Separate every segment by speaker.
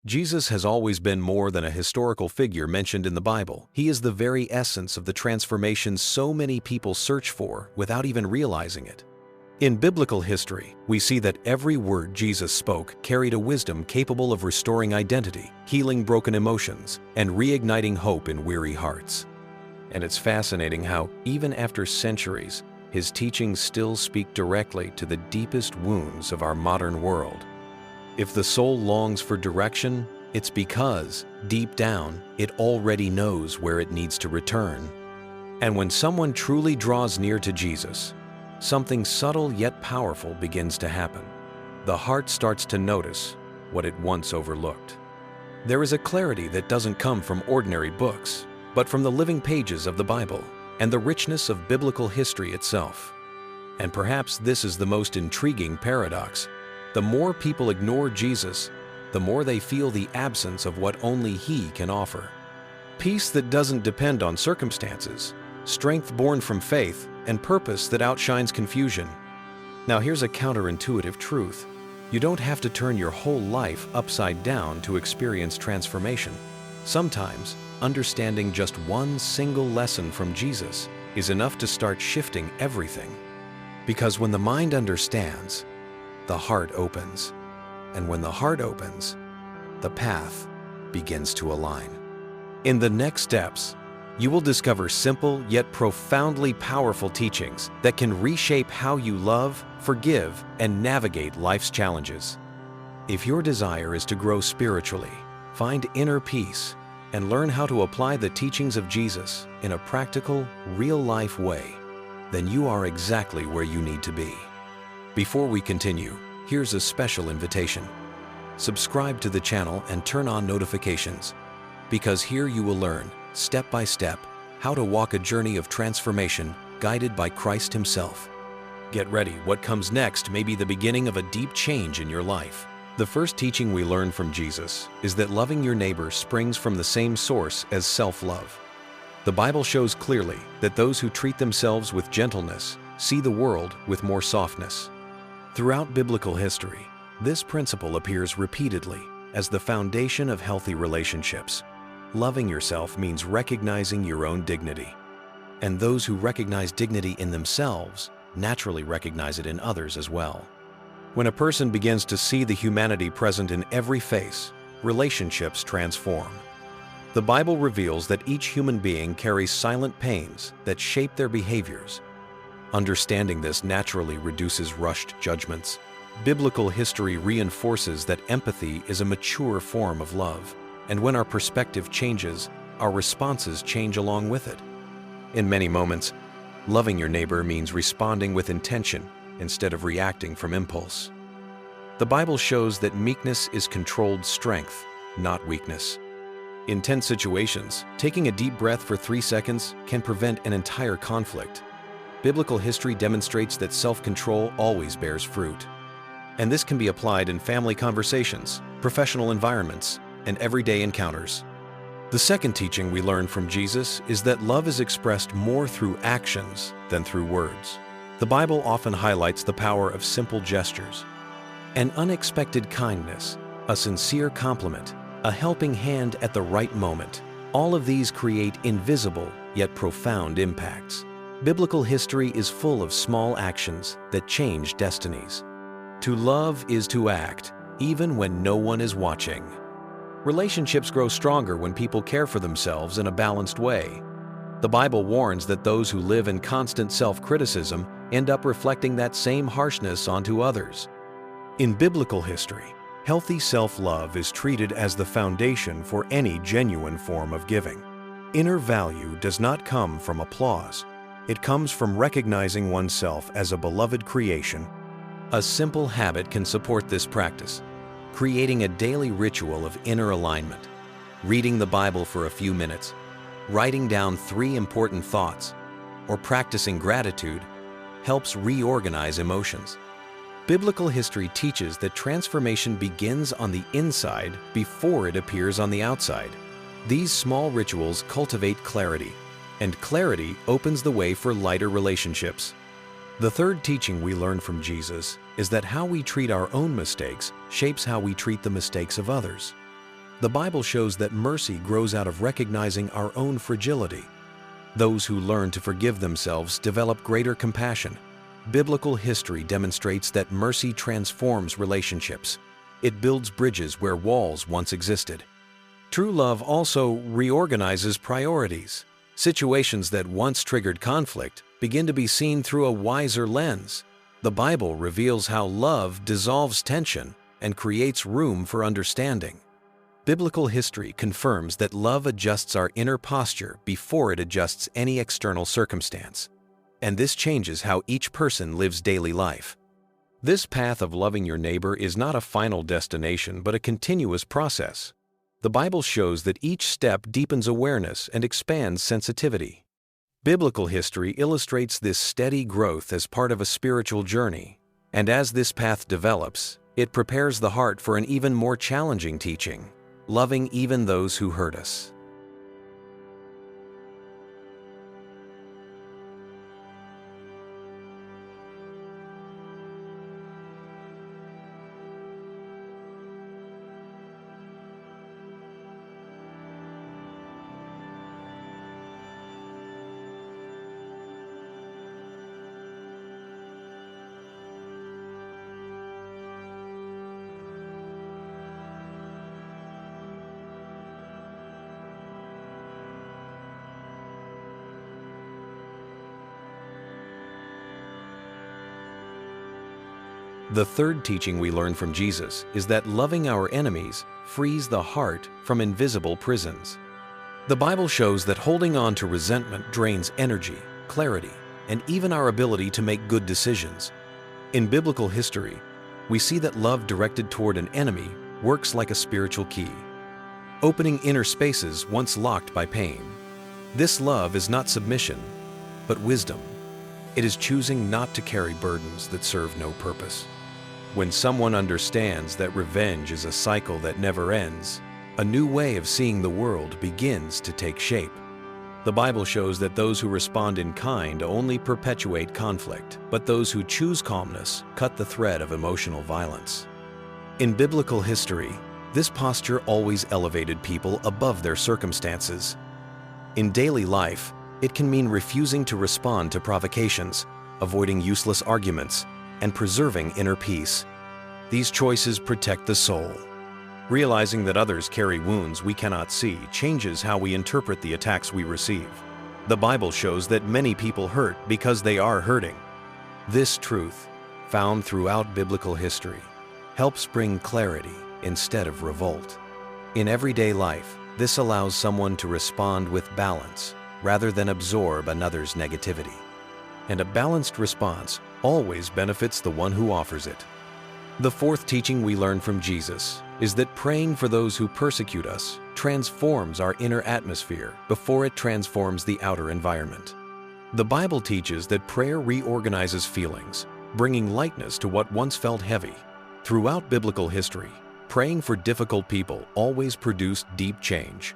Speaker 1: Jesus has always been more than a historical figure mentioned in the Bible. He is the very essence of the transformation so many people search for without even realizing it. In biblical history, we see that every word Jesus spoke carried a wisdom capable of restoring identity, healing broken emotions, and reigniting hope in weary hearts. And it's fascinating how, even after centuries, his teachings still speak directly to the deepest wounds of our modern world. If the soul longs for direction, it's because, deep down, it already knows where it needs to return. And when someone truly draws near to Jesus, something subtle yet powerful begins to happen. The heart starts to notice what it once overlooked. There is a clarity that doesn't come from ordinary books, but from the living pages of the Bible and the richness of biblical history itself. And perhaps this is the most intriguing paradox. The more people ignore Jesus, the more they feel the absence of what only He can offer. Peace that doesn't depend on circumstances, strength born from faith, and purpose that outshines confusion. Now here's a counterintuitive truth. You don't have to turn your whole life upside down to experience transformation. Sometimes, understanding just one single lesson from Jesus is enough to start shifting everything. Because when the mind understands, the heart opens. And when the heart opens, the path begins to align. In the next steps, you will discover simple yet profoundly powerful teachings that can reshape how you love, forgive, and navigate life's challenges. If your desire is to grow spiritually, find inner peace, and learn how to apply the teachings of Jesus in a practical, real-life way, then you are exactly where you need to be. Before we continue, here's a special invitation. Subscribe to the channel and turn on notifications, because here you will learn, step by step, how to walk a journey of transformation guided by Christ Himself. Get ready, what comes next may be the beginning of a deep change in your life. The first teaching we learn from Jesus is that loving your neighbor springs from the same source as self-love. The Bible shows clearly that those who treat themselves with gentleness see the world with more softness. Throughout biblical history, this principle appears repeatedly as the foundation of healthy relationships. Loving yourself means recognizing your own dignity. And those who recognize dignity in themselves naturally recognize it in others as well. When a person begins to see the humanity present in every face, relationships transform. The Bible reveals that each human being carries silent pains that shape their behaviors. Understanding this naturally reduces rushed judgments. Biblical history reinforces that empathy is a mature form of love, and when our perspective changes, our responses change along with it. In many moments, loving your neighbor means responding with intention instead of reacting from impulse. The Bible shows that meekness is controlled strength, not weakness. In tense situations, taking a deep breath for 3 seconds can prevent an entire conflict. Biblical history demonstrates that self-control always bears fruit. And this can be applied in family conversations, professional environments, and everyday encounters. The second teaching we learn from Jesus is that love is expressed more through actions than through words. The Bible often highlights the power of simple gestures. An unexpected kindness, a sincere compliment, a helping hand at the right moment. All of these create invisible yet profound impacts. Biblical history is full of small actions that change destinies. To love is to act, even when no one is watching. Relationships grow stronger when people care for themselves in a balanced way. The Bible warns that those who live in constant self-criticism end up reflecting that same harshness onto others. In biblical history, healthy self-love is treated as the foundation for any genuine form of giving. Inner value does not come from applause. It comes from recognizing oneself as a beloved creation. A simple habit can support this practice, creating a daily ritual of inner alignment, reading the Bible for a few minutes, writing down 3 important thoughts, or practicing gratitude helps reorganize emotions. Biblical history teaches that transformation begins on the inside before it appears on the outside. These small rituals cultivate clarity, and clarity opens the way for lighter relationships. The third teaching we learn from Jesus is that how we treat our own mistakes shapes how we treat the mistakes of others. The Bible shows that mercy grows out of recognizing our own fragility. Those who learn to forgive themselves develop greater compassion. Biblical history demonstrates that mercy transforms relationships. It builds bridges where walls once existed. True love also reorganizes priorities. Situations that once triggered conflict begin to be seen through a wiser lens. The Bible reveals how love dissolves tension and creates room for understanding. Biblical history confirms that love adjusts our inner posture before it adjusts any external circumstance. And this changes how each person lives daily life. This path of loving your neighbor is not a final destination, but a continuous process. The Bible shows that each step deepens awareness and expands sensitivity. Biblical history illustrates this steady growth as part of a spiritual journey. And as this path develops, it prepares the heart for an even more challenging teaching: loving even those who hurt us. The third teaching we learn from Jesus is that loving our enemies frees the heart from invisible prisons. The Bible shows that holding on to resentment drains energy, clarity, and even our ability to make good decisions. In biblical history, we see that love directed toward an enemy works like a spiritual key, opening inner spaces once locked by pain. This love is not submission, but wisdom. It is choosing not to carry burdens that serve no purpose. When someone understands that revenge is a cycle that never ends, a new way of seeing the world begins to take shape. The Bible shows that those who respond in kind only perpetuate conflict, but those who choose calmness cut the thread of emotional violence. In biblical history, this posture always elevated people above their circumstances. In daily life, it can mean refusing to respond to provocations, avoiding useless arguments, and preserving inner peace. These choices protect the soul. Realizing that others carry wounds we cannot see changes how we interpret the attacks we receive. The Bible shows that many people hurt because they are hurting. This truth, found throughout biblical history, helps bring clarity instead of revolt. In everyday life, this allows someone to respond with balance rather than absorb another's negativity. And a balanced response always benefits the one who offers it. The fourth teaching we learn from Jesus is that praying for those who persecute us transforms our inner atmosphere before it transforms the outer environment. The Bible teaches that prayer reorganizes feelings, bringing lightness to what once felt heavy. Throughout biblical history, praying for difficult people always produced deep change.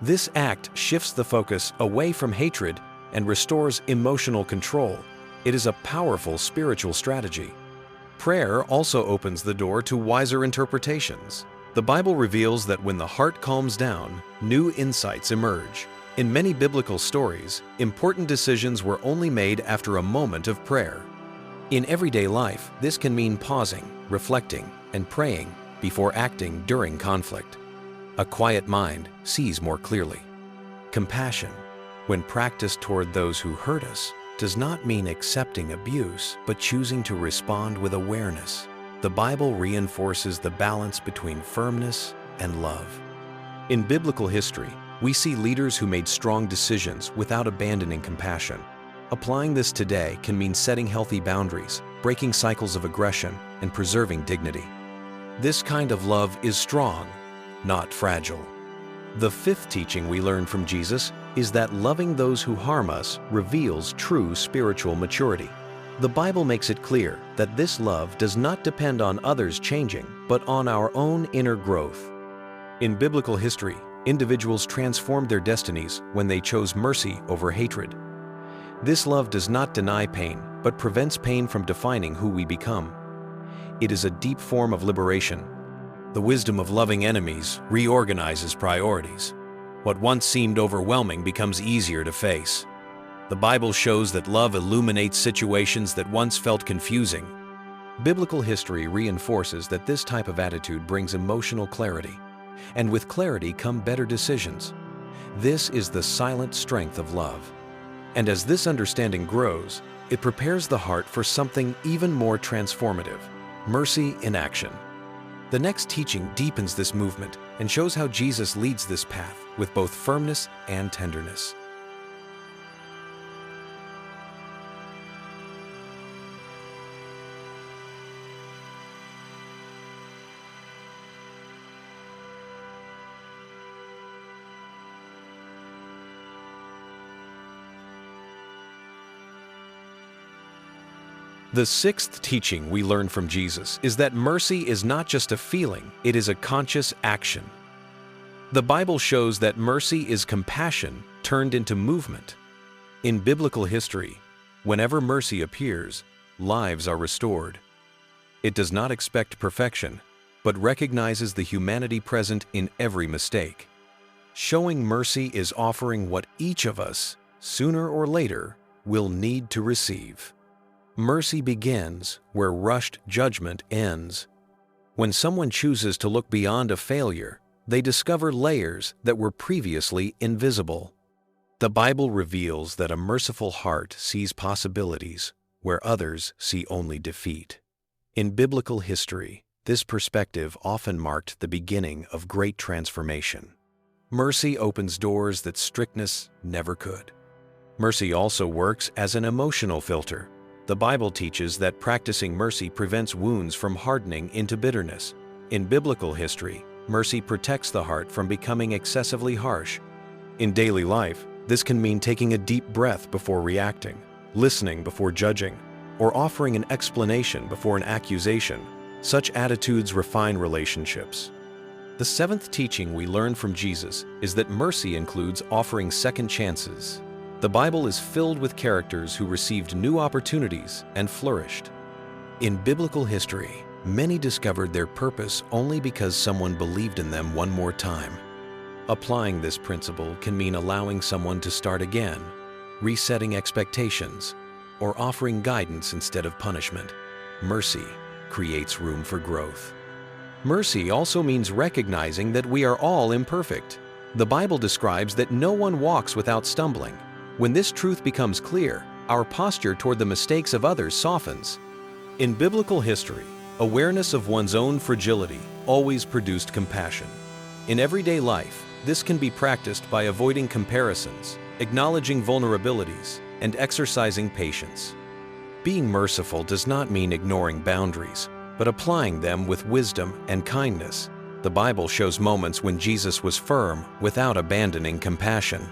Speaker 1: This act shifts the focus away from hatred and restores emotional control. It is a powerful spiritual strategy. Prayer also opens the door to wiser interpretations. The Bible reveals that when the heart calms down, new insights emerge. In many biblical stories, important decisions were only made after a moment of prayer. In everyday life, this can mean pausing, reflecting, and praying before acting during conflict. A quiet mind sees more clearly. Compassion, when practiced toward those who hurt us, does not mean accepting abuse, but choosing to respond with awareness. The Bible reinforces the balance between firmness and love. In biblical history, we see leaders who made strong decisions without abandoning compassion. Applying this today can mean setting healthy boundaries, breaking cycles of aggression, and preserving dignity. This kind of love is strong, not fragile. The fifth teaching we learn from Jesus is that loving those who harm us reveals true spiritual maturity. The Bible makes it clear that this love does not depend on others changing, but on our own inner growth. In biblical history, individuals transformed their destinies when they chose mercy over hatred. This love does not deny pain, but prevents pain from defining who we become. It is a deep form of liberation. The wisdom of loving enemies reorganizes priorities. What once seemed overwhelming becomes easier to face. The Bible shows that love illuminates situations that once felt confusing. Biblical history reinforces that this type of attitude brings emotional clarity, and with clarity come better decisions. This is the silent strength of love. And as this understanding grows, it prepares the heart for something even more transformative: mercy in action. The next teaching deepens this movement and shows how Jesus leads this path with both firmness and tenderness. The sixth teaching we learn from Jesus is that mercy is not just a feeling, it is a conscious action. The Bible shows that mercy is compassion turned into movement. In biblical history, whenever mercy appears, lives are restored. It does not expect perfection, but recognizes the humanity present in every mistake. Showing mercy is offering what each of us, sooner or later, will need to receive. Mercy begins where rushed judgment ends. When someone chooses to look beyond a failure, they discover layers that were previously invisible. The Bible reveals that a merciful heart sees possibilities where others see only defeat. In biblical history, this perspective often marked the beginning of great transformation. Mercy opens doors that strictness never could. Mercy also works as an emotional filter. The Bible teaches that practicing mercy prevents wounds from hardening into bitterness. In biblical history, mercy protects the heart from becoming excessively harsh. In daily life, this can mean taking a deep breath before reacting, listening before judging, or offering an explanation before an accusation. Such attitudes refine relationships. The seventh teaching we learn from Jesus is that mercy includes offering second chances. The Bible is filled with characters who received new opportunities and flourished. In biblical history, many discovered their purpose only because someone believed in them one more time. Applying this principle can mean allowing someone to start again, resetting expectations, or offering guidance instead of punishment. Mercy creates room for growth. Mercy also means recognizing that we are all imperfect. The Bible describes that no one walks without stumbling. When this truth becomes clear, our posture toward the mistakes of others softens. In biblical history, awareness of one's own fragility always produced compassion. In everyday life, this can be practiced by avoiding comparisons, acknowledging vulnerabilities, and exercising patience. Being merciful does not mean ignoring boundaries, but applying them with wisdom and kindness. The Bible shows moments when Jesus was firm without abandoning compassion.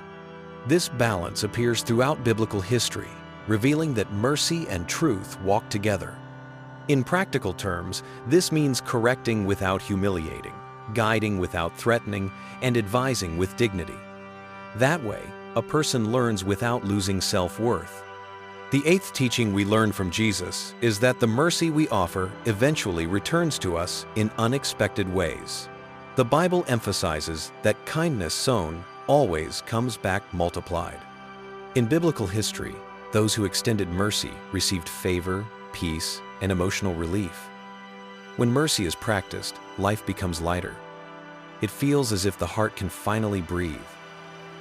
Speaker 1: This balance appears throughout biblical history, revealing that mercy and truth walk together. In practical terms, this means correcting without humiliating, guiding without threatening, and advising with dignity. That way, a person learns without losing self-worth. The eighth teaching we learn from Jesus is that the mercy we offer eventually returns to us in unexpected ways. The Bible emphasizes that kindness sown always comes back multiplied. In biblical history, those who extended mercy received favor, peace, and emotional relief. When mercy is practiced, life becomes lighter. It feels as if the heart can finally breathe.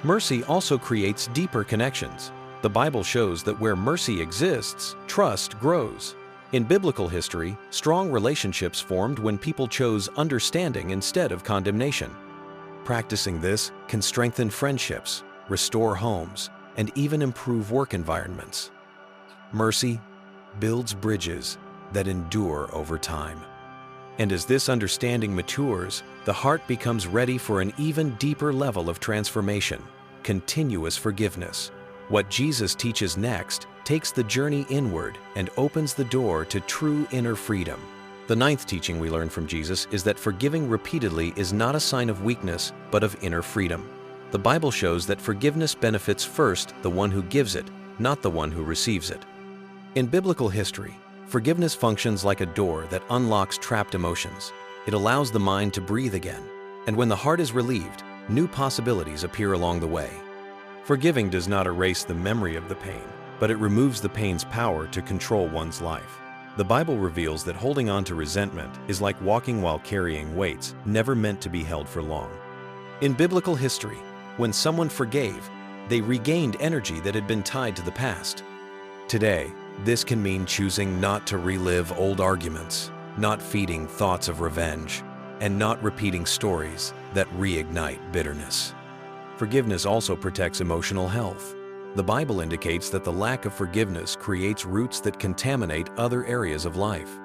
Speaker 1: Mercy also creates deeper connections. The Bible shows that where mercy exists, trust grows. In biblical history, strong relationships formed when people chose understanding instead of condemnation. Practicing this can strengthen friendships, restore homes, and even improve work environments. Mercy builds bridges that endure over time. And as this understanding matures, the heart becomes ready for an even deeper level of transformation, continuous forgiveness. What Jesus teaches next takes the journey inward and opens the door to true inner freedom. The ninth teaching we learn from Jesus is that forgiving repeatedly is not a sign of weakness, but of inner freedom. The Bible shows that forgiveness benefits first the one who gives it, not the one who receives it. In biblical history, forgiveness functions like a door that unlocks trapped emotions. It allows the mind to breathe again, and when the heart is relieved, new possibilities appear along the way. Forgiving does not erase the memory of the pain, but it removes the pain's power to control one's life. The Bible reveals that holding on to resentment is like walking while carrying weights never meant to be held for long. In biblical history, when someone forgave, they regained energy that had been tied to the past. Today, this can mean choosing not to relive old arguments, not feeding thoughts of revenge, and not repeating stories that reignite bitterness. Forgiveness also protects emotional health. The Bible indicates that the lack of forgiveness creates roots that contaminate other areas of life.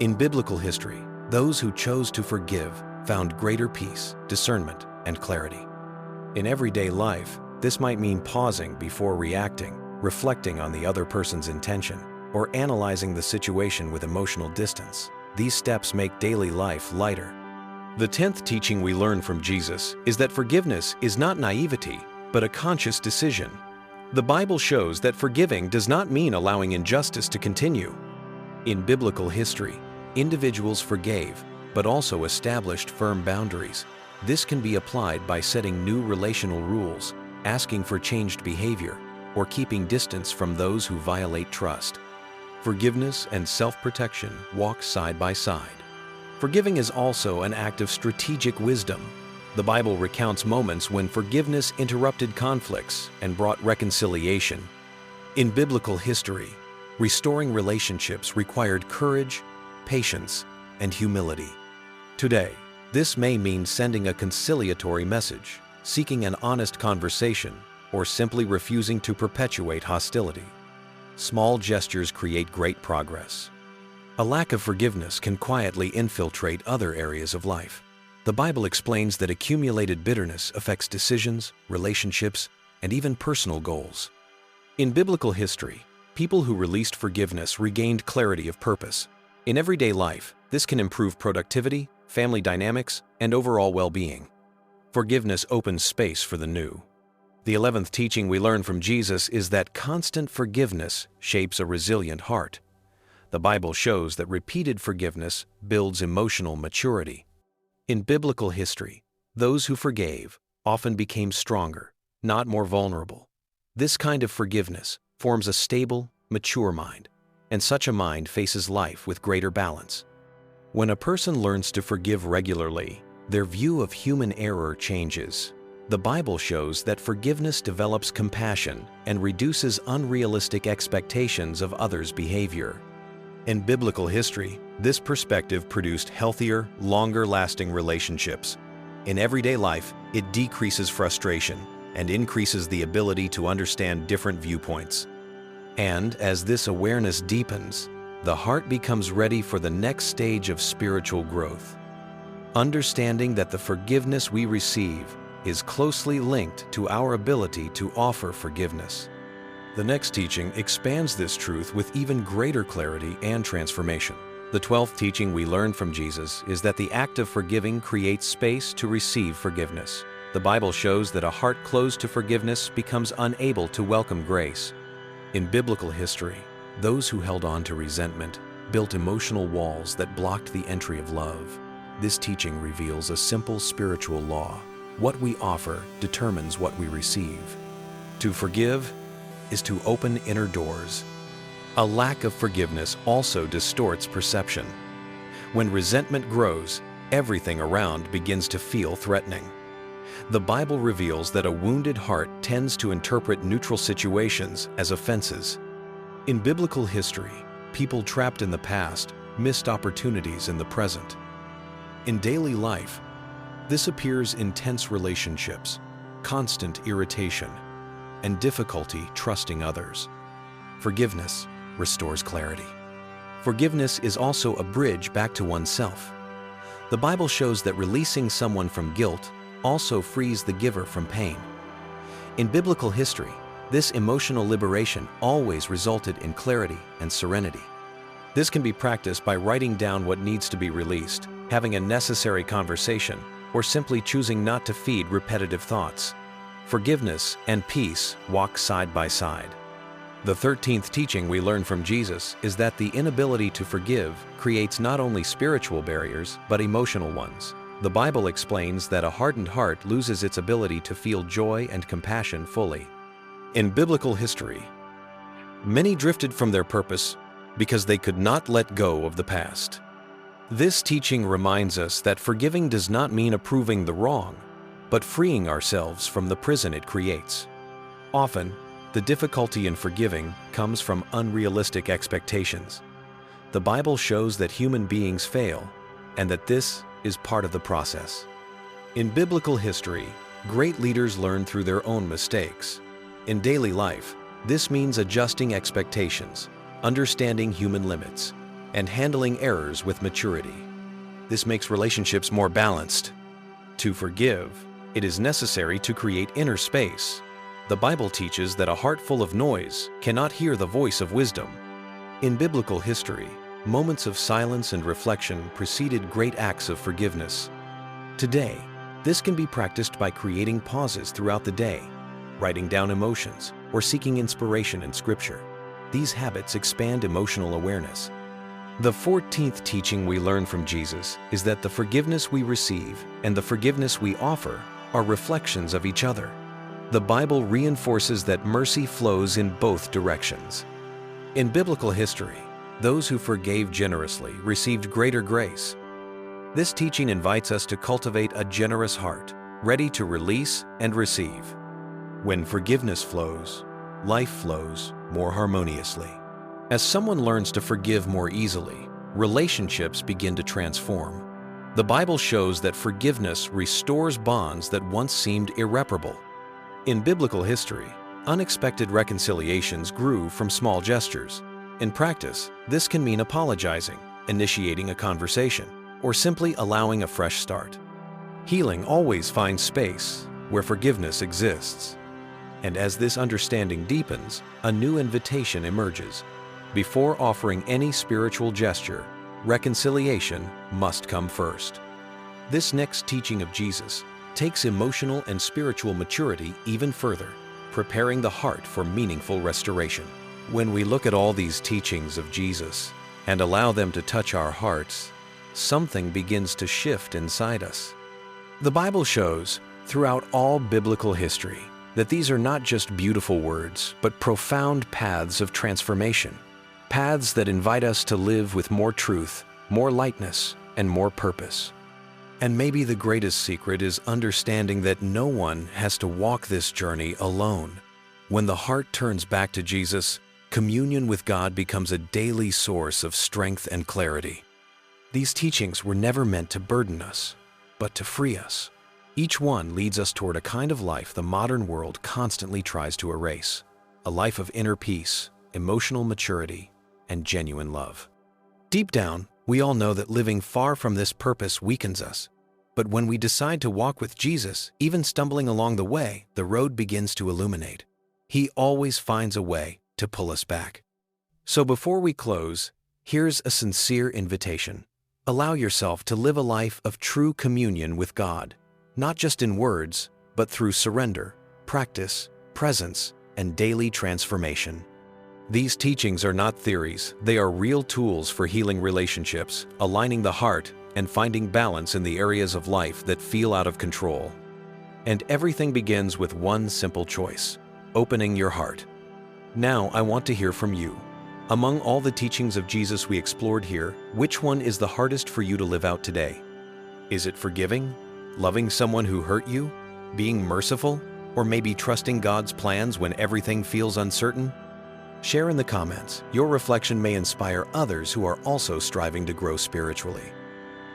Speaker 1: In biblical history, those who chose to forgive found greater peace, discernment, and clarity. In everyday life, this might mean pausing before reacting, reflecting on the other person's intention, or analyzing the situation with emotional distance. These steps make daily life lighter. The 10th teaching we learn from Jesus is that forgiveness is not naivety, but a conscious decision. The Bible shows that forgiving does not mean allowing injustice to continue. In biblical history, individuals forgave, but also established firm boundaries. This can be applied by setting new relational rules, asking for changed behavior, or keeping distance from those who violate trust. Forgiveness and self-protection walk side by side. Forgiving is also an act of strategic wisdom. The Bible recounts moments when forgiveness interrupted conflicts and brought reconciliation. In biblical history, restoring relationships required courage, patience, and humility. Today, this may mean sending a conciliatory message, seeking an honest conversation, or simply refusing to perpetuate hostility. Small gestures create great progress. A lack of forgiveness can quietly infiltrate other areas of life. The Bible explains that accumulated bitterness affects decisions, relationships, and even personal goals. In biblical history, people who released forgiveness regained clarity of purpose. In everyday life, this can improve productivity, family dynamics, and overall well-being. Forgiveness opens space for the new. The 11th teaching we learn from Jesus is that constant forgiveness shapes a resilient heart. The Bible shows that repeated forgiveness builds emotional maturity. In biblical history, those who forgave often became stronger, not more vulnerable. This kind of forgiveness forms a stable, mature mind, and such a mind faces life with greater balance. When a person learns to forgive regularly, their view of human error changes. The Bible shows that forgiveness develops compassion and reduces unrealistic expectations of others' behavior. In biblical history, this perspective produced healthier, longer-lasting relationships. In everyday life, it decreases frustration and increases the ability to understand different viewpoints. And as this awareness deepens, the heart becomes ready for the next stage of spiritual growth. Understanding that the forgiveness we receive is closely linked to our ability to offer forgiveness. The next teaching expands this truth with even greater clarity and transformation. The 12th teaching we learn from Jesus is that the act of forgiving creates space to receive forgiveness. The Bible shows that a heart closed to forgiveness becomes unable to welcome grace. In biblical history, those who held on to resentment built emotional walls that blocked the entry of love. This teaching reveals a simple spiritual law. What we offer determines what we receive. To forgive is to open inner doors. A lack of forgiveness also distorts perception. When resentment grows, everything around begins to feel threatening. The Bible reveals that a wounded heart tends to interpret neutral situations as offenses. In biblical history, people trapped in the past missed opportunities in the present. In daily life, this appears in tense relationships, constant irritation, and difficulty trusting others. Forgiveness restores clarity. Forgiveness is also a bridge back to oneself. The Bible shows that releasing someone from guilt also frees the giver from pain. In biblical history, this emotional liberation always resulted in clarity and serenity. This can be practiced by writing down what needs to be released, having a necessary conversation, or simply choosing not to feed repetitive thoughts. Forgiveness and peace walk side by side. The 13th teaching we learn from Jesus is that the inability to forgive creates not only spiritual barriers, but emotional ones. The Bible explains that a hardened heart loses its ability to feel joy and compassion fully. In biblical history, many drifted from their purpose because they could not let go of the past. This teaching reminds us that forgiving does not mean approving the wrong, but freeing ourselves from the prison it creates. Often, the difficulty in forgiving comes from unrealistic expectations. The Bible shows that human beings fail, and that this is part of the process. In biblical history, great leaders learn through their own mistakes. In daily life, this means adjusting expectations, understanding human limits, and handling errors with maturity. This makes relationships more balanced. To forgive, it is necessary to create inner space. The Bible teaches that a heart full of noise cannot hear the voice of wisdom. In biblical history, moments of silence and reflection preceded great acts of forgiveness. Today, this can be practiced by creating pauses throughout the day, writing down emotions, or seeking inspiration in Scripture. These habits expand emotional awareness. The 14th teaching we learn from Jesus is that the forgiveness we receive and the forgiveness we offer are reflections of each other. The Bible reinforces that mercy flows in both directions. In biblical history, those who forgave generously received greater grace. This teaching invites us to cultivate a generous heart, ready to release and receive. When forgiveness flows, life flows more harmoniously. As someone learns to forgive more easily, relationships begin to transform. The Bible shows that forgiveness restores bonds that once seemed irreparable. In biblical history, unexpected reconciliations grew from small gestures. In practice, this can mean apologizing, initiating a conversation, or simply allowing a fresh start. Healing always finds space where forgiveness exists. And as this understanding deepens, a new invitation emerges. Before offering any spiritual gesture, reconciliation must come first. This next teaching of Jesus takes emotional and spiritual maturity even further, preparing the heart for meaningful restoration. When we look at all these teachings of Jesus and allow them to touch our hearts, something begins to shift inside us. The Bible shows, throughout all biblical history, that these are not just beautiful words, but profound paths of transformation. Paths that invite us to live with more truth, more lightness, and more purpose. And maybe the greatest secret is understanding that no one has to walk this journey alone. When the heart turns back to Jesus, communion with God becomes a daily source of strength and clarity. These teachings were never meant to burden us, but to free us. Each one leads us toward a kind of life the modern world constantly tries to erase. A life of inner peace, emotional maturity, and genuine love. Deep down, we all know that living far from this purpose weakens us. But when we decide to walk with Jesus, even stumbling along the way, the road begins to illuminate. He always finds a way to pull us back. So before we close, here's a sincere invitation. Allow yourself to live a life of true communion with God, not just in words, but through surrender, practice, presence, and daily transformation. These teachings are not theories, they are real tools for healing relationships, aligning the heart, and finding balance in the areas of life that feel out of control. And everything begins with one simple choice: opening your heart. Now I want to hear from you. Among all the teachings of Jesus we explored here, which one is the hardest for you to live out today? Is it forgiving? Loving someone who hurt you? Being merciful? Or maybe trusting God's plans when everything feels uncertain? Share in the comments. Your reflection may inspire others who are also striving to grow spiritually.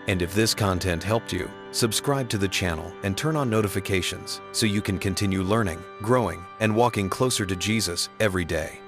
Speaker 1: And if this content helped you, subscribe to the channel and turn on notifications so you can continue learning, growing, and walking closer to Jesus every day.